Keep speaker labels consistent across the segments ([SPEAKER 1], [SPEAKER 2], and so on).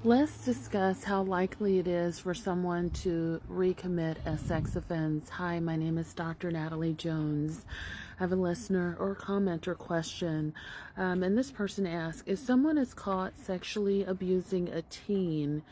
[SPEAKER 1] Let's discuss how likely it is for someone to recommit a sex offense. Hi, my name is Dr. Natalie Jones. I have a listener or comment or question. And this person asks, if someone is caught sexually abusing a teen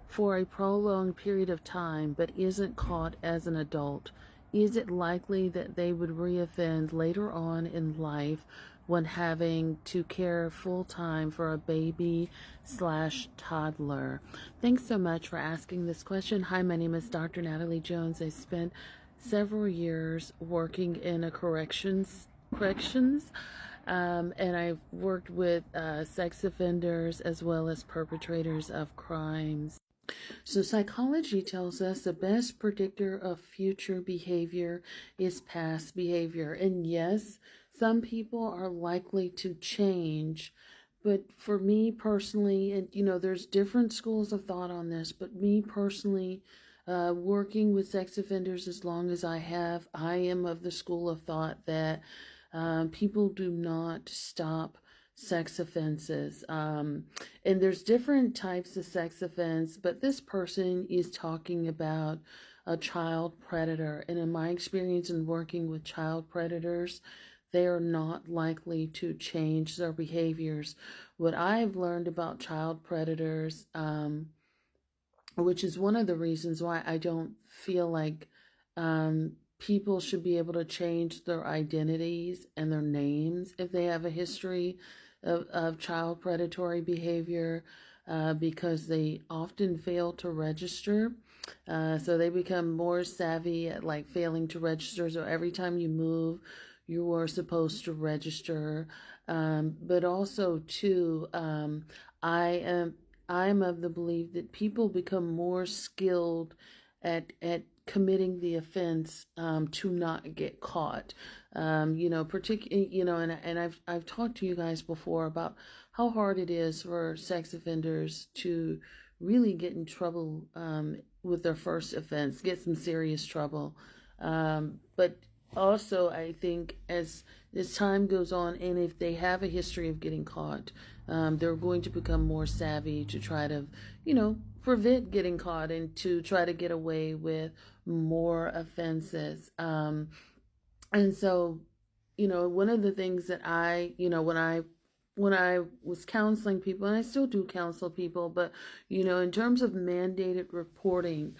[SPEAKER 1] for a prolonged period of time but isn't caught as an adult, is it likely that they would reoffend later on in life when having to care full time for a baby slash toddler? Thanks so much for asking this question. Hi, my name is Dr. Natalie Jones. I spent several years working in a corrections, and I've worked with sex offenders as well as perpetrators of crimes. So, psychology tells us the best predictor of future behavior is past behavior. And yes, some people are likely to change. But for me personally, and there's different schools of thought on this, but me personally, working with sex offenders as long as I have, I am of the school of thought that people do not stop sex offenses. And there's different types of sex offense, but this person is talking about a child predator. And in my experience in working with child predators, they are not likely to change their behaviors. What I've learned about child predators, which is one of the reasons why I don't feel like people should be able to change their identities and their names if they have a history of child predatory behavior, because they often fail to register. So they become more savvy at like failing to register. So every time you move, you are supposed to register. But also too, I am I'm of the belief that people become more skilled at committing the offense to not get caught. And I've talked to you guys before about how hard it is for sex offenders to really get in trouble with their first offense, get some serious trouble. But also, I think as time goes on, and if they have a history of getting caught, they're going to become more savvy to try to, prevent getting caught and to try to get away with more offenses. And so, one of the things that when I was counseling people, and I still do counsel people, but in terms of mandated reporting,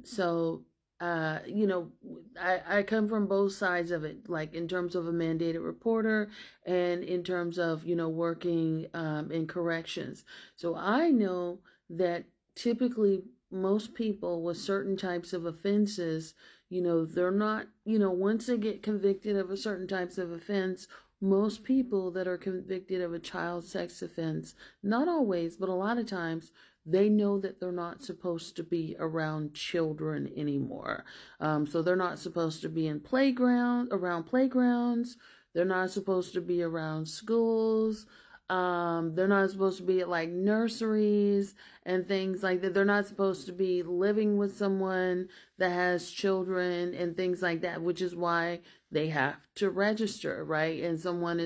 [SPEAKER 1] so I come from both sides of it, like in terms of a mandated reporter and in terms of, working in corrections. So I know that typically most people with certain types of offenses, they're not, once they get convicted of a certain types of offense, most people that are convicted of a child sex offense, not always, but a lot of times, they know that they're not supposed to be around children anymore. So they're not supposed to be around playgrounds. They're not supposed to be around schools. They're not supposed to be at like nurseries and things like that. They're not supposed to be living with someone that has children and things like that, which is why they have to register, right? And someone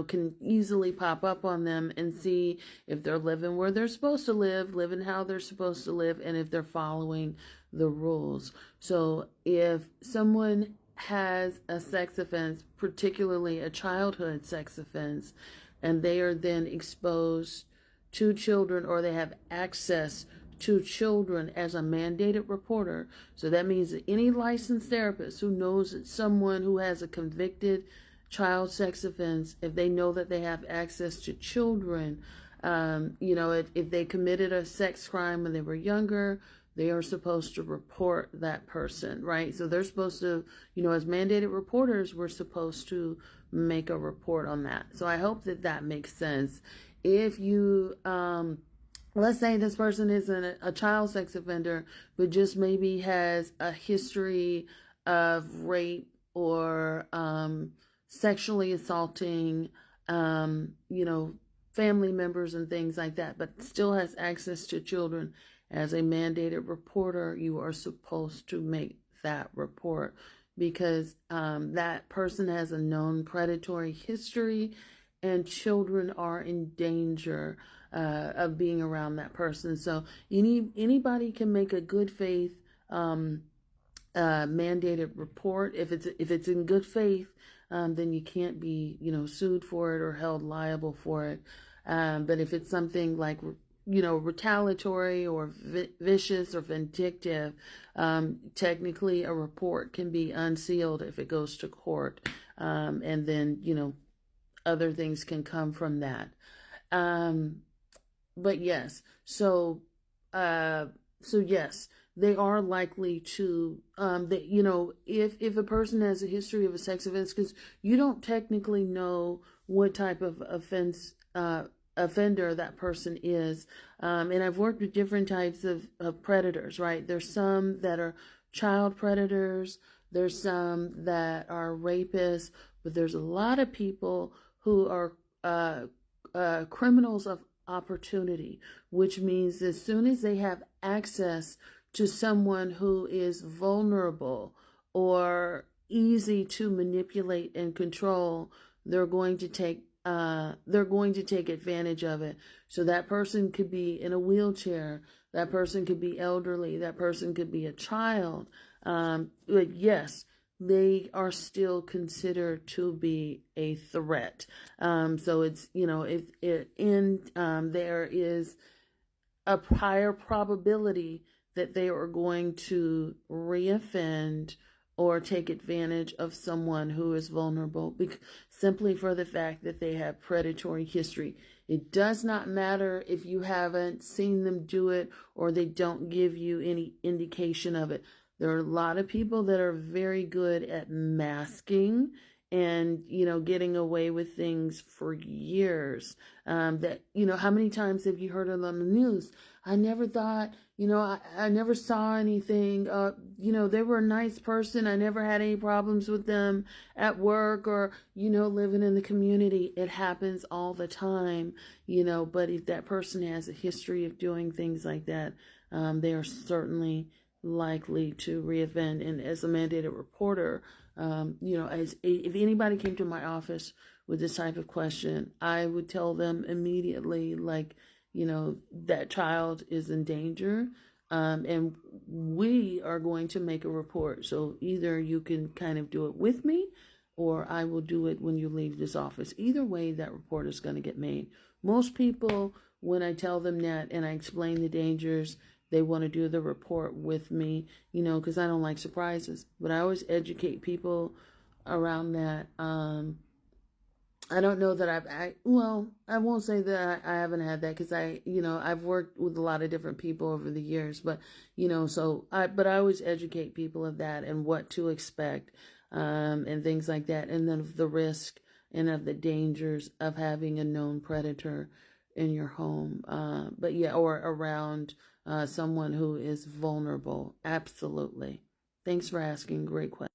[SPEAKER 1] can easily pop up on them and see if they're living where they're supposed to live, living how they're supposed to live, and if they're following the rules. So if someone has a sex offense, particularly a childhood sex offense, and they are then exposed to children, or they have access to children as a mandated reporter. So that means that any licensed therapist who knows that someone who has a convicted child sex offense, if they know that they have access to children, if they committed a sex crime when they were younger, they are supposed to report that person, right? So they're supposed to, as mandated reporters, we're supposed to make a report on that. So I hope that makes sense. If you, let's say this person isn't a child sex offender, but just maybe has a history of rape or sexually assaulting, family members and things like that, but still has access to children. As a mandated reporter, you are supposed to make that report because that person has a known predatory history and children are in danger of being around that person. So anybody can make a good faith mandated report. If it's in good faith, then you can't be sued for it or held liable for it. But if it's something like retaliatory or vicious or vindictive, technically a report can be unsealed if it goes to court, and then other things can come from that. But yes, so yes, they are likely to if a person has a history of a sex offense, because you don't technically know what type of offender that person is, and I've worked with different types of predators, right? There's some that are child predators, there's some that are rapists, but there's a lot of people who are criminals of opportunity, which means as soon as they have access to someone who is vulnerable or easy to manipulate and control, they're going to take advantage of it. So that person could be in a wheelchair, that person could be elderly, that person could be a child. But yes, they are still considered to be a threat. So it's, there is a higher probability that they are going to reoffend or take advantage of someone who is vulnerable, simply for the fact that they have predatory history. It does not matter if you haven't seen them do it or they don't give you any indication of it. There are a lot of people that are very good at masking and, getting away with things for years. How many times have you heard it on the news? I never thought, I never saw anything. They were a nice person. I never had any problems with them at work or, living in the community. It happens all the time, but if that person has a history of doing things like that, they are certainly likely to reoffend. And as a mandated reporter, if anybody came to my office with this type of question, I would tell them immediately, that child is in danger, and we are going to make a report. So either you can kind of do it with me, or I will do it when you leave this office. Either way, that report is going to get made. Most people, when I tell them that and I explain the dangers, they want to do the report with me, because I don't like surprises. But I always educate people around that. I don't know that I won't say that I haven't had that, because I've worked with a lot of different people over the years, but but I always educate people of that and what to expect, and things like that, and then of the risk and of the dangers of having a known predator in your home, or around someone who is vulnerable. Absolutely. Thanks for asking. Great question.